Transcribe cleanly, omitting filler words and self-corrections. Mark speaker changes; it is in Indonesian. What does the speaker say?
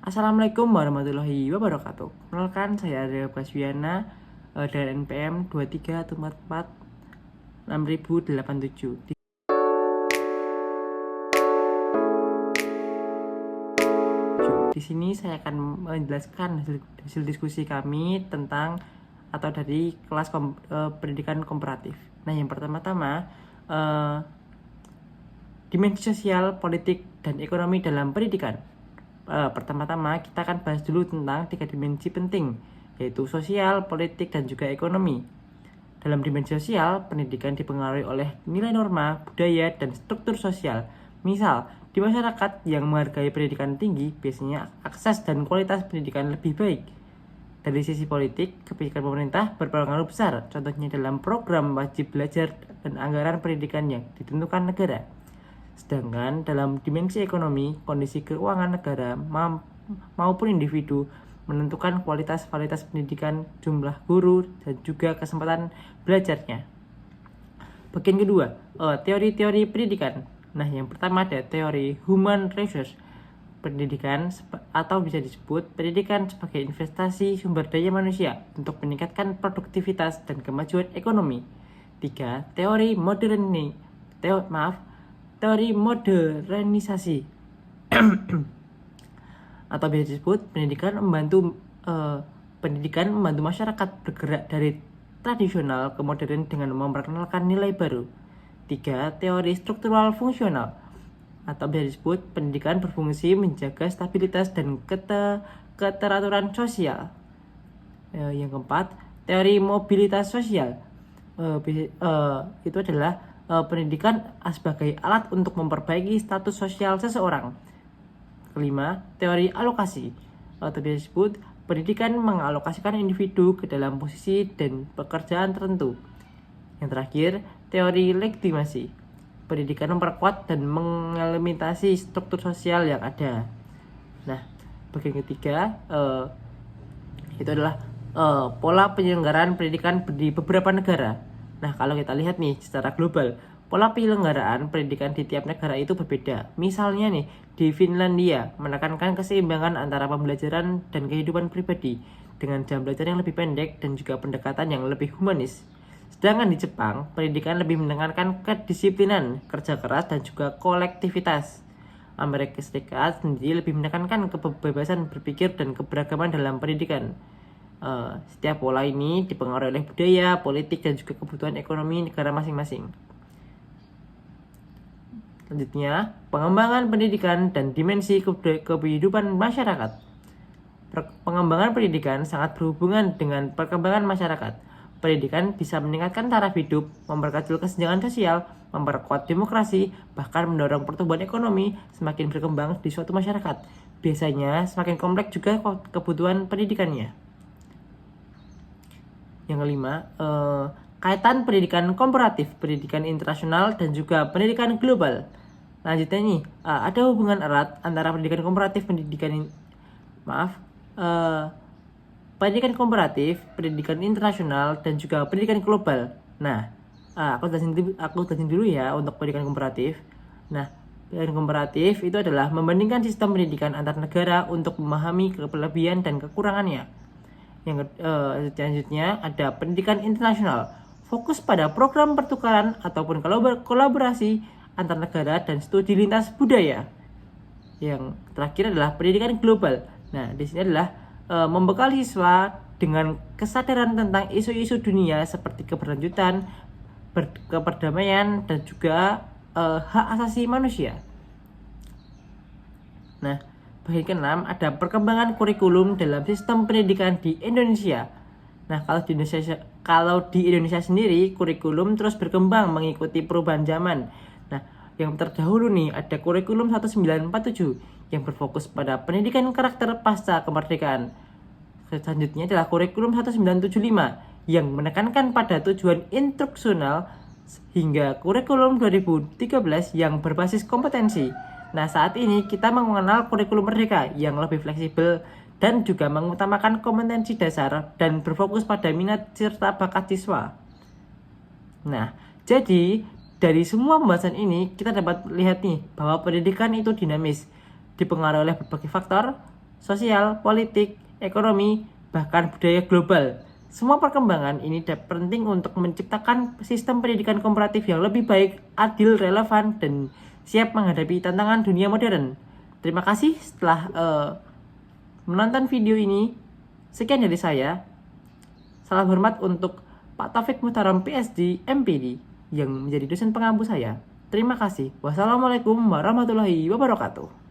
Speaker 1: Assalamualaikum warahmatullahi wabarakatuh. Kenalkan saya Adria Baswiana dari NPM 23446087. Di sini saya akan menjelaskan hasil diskusi kami tentang atau dari kelas pendidikan komparatif. Nah, yang pertama-tama dimensi sosial, politik, dan ekonomi dalam pendidikan. Pertama-tama kita akan bahas dulu tentang 3 dimensi penting, yaitu sosial, politik, dan juga ekonomi. Dalam dimensi sosial, pendidikan dipengaruhi oleh nilai norma, budaya, dan struktur sosial. Misal, di masyarakat yang menghargai pendidikan tinggi, biasanya akses dan kualitas pendidikan lebih baik. Dari sisi politik, kebijakan pemerintah berpengaruh besar, contohnya dalam program wajib belajar dan anggaran pendidikan yang ditentukan negara. Sedangkan dalam dimensi ekonomi, kondisi keuangan negara maupun individu menentukan kualitas pendidikan, jumlah guru, dan juga kesempatan belajarnya. Bagian kedua, teori-teori pendidikan. Nah, yang pertama ada teori human resource. Pendidikan atau bisa disebut pendidikan sebagai investasi sumber daya manusia untuk meningkatkan produktivitas dan kemajuan ekonomi. 3. Teori modernisasi atau bisa disebut pendidikan membantu masyarakat bergerak dari tradisional ke modern dengan memperkenalkan nilai baru. 3. Teori struktural fungsional atau bisa disebut pendidikan berfungsi menjaga stabilitas dan keteraturan sosial. Yang keempat, teori mobilitas sosial. Itu adalah pendidikan sebagai alat untuk memperbaiki status sosial seseorang. Kelima, teori alokasi atau disebut pendidikan mengalokasikan individu ke dalam posisi dan pekerjaan tertentu. Yang terakhir, teori legitimasi. Pendidikan memperkuat dan mengeliminasi struktur sosial yang ada. Nah, bagian ketiga itu adalah pola penyelenggaraan pendidikan di beberapa negara. Nah, kalau kita lihat nih secara global, pola penyelenggaraan pendidikan di tiap negara itu berbeda. Misalnya nih, di Finlandia menekankan keseimbangan antara pembelajaran dan kehidupan pribadi dengan jam belajar yang lebih pendek dan juga pendekatan yang lebih humanis. Sedangkan di Jepang, pendidikan lebih menekankan kedisiplinan, kerja keras, dan juga kolektivitas. Amerika Serikat sendiri lebih menekankan kebebasan berpikir dan keberagaman dalam pendidikan. Setiap pola ini dipengaruhi oleh budaya, politik, dan juga kebutuhan ekonomi negara masing-masing. Selanjutnya, pengembangan pendidikan dan dimensi kehidupan masyarakat. Pengembangan pendidikan sangat berhubungan dengan perkembangan masyarakat. Pendidikan bisa meningkatkan taraf hidup, memperkecil kesenjangan sosial, memperkuat demokrasi, bahkan mendorong pertumbuhan ekonomi semakin berkembang di suatu masyarakat. Biasanya semakin kompleks juga kebutuhan pendidikannya. Yang kelima, kaitan pendidikan komparatif, pendidikan internasional, dan juga pendidikan global. Lanjutnya nih, ada hubungan erat antara pendidikan komparatif, pendidikan komparatif, pendidikan internasional, dan juga pendidikan global. Nah, aku jelasin dulu ya untuk pendidikan komparatif. Nah, pendidikan komparatif itu adalah membandingkan sistem pendidikan antar negara untuk memahami kelebihan dan kekurangannya. Yang selanjutnya ada pendidikan internasional, fokus pada program pertukaran ataupun kolaborasi antar negara dan studi lintas budaya. Yang terakhir adalah pendidikan global. Nah, di sini adalah membekali siswa dengan kesadaran tentang isu-isu dunia seperti keberlanjutan, keperdamaian, dan juga hak asasi manusia. Nah, bagian ke-6 ada perkembangan kurikulum dalam sistem pendidikan di Indonesia. Nah, kalau di Indonesia sendiri kurikulum terus berkembang mengikuti perubahan zaman. Nah, yang terdahulu nih ada kurikulum 1947 yang berfokus pada pendidikan karakter pasca kemerdekaan. Selanjutnya adalah kurikulum 1975 yang menekankan pada tujuan instruksional hingga kurikulum 2013 yang berbasis kompetensi. Nah, saat ini kita mengenal kurikulum merdeka yang lebih fleksibel dan juga mengutamakan kompetensi dasar dan berfokus pada minat serta bakat siswa. Nah, jadi dari semua pembahasan ini kita dapat lihat nih bahwa pendidikan itu dinamis, dipengaruhi oleh berbagai faktor, sosial, politik, ekonomi, bahkan budaya global. Semua perkembangan ini penting untuk menciptakan sistem pendidikan komparatif yang lebih baik, adil, relevan, dan siap menghadapi tantangan dunia modern. Terima kasih setelah menonton video ini. Sekian dari saya. Salam hormat untuk Pak Taufik Muhtaram PSD MPD yang menjadi dosen pengampu saya. Terima kasih. Wassalamualaikum warahmatullahi wabarakatuh.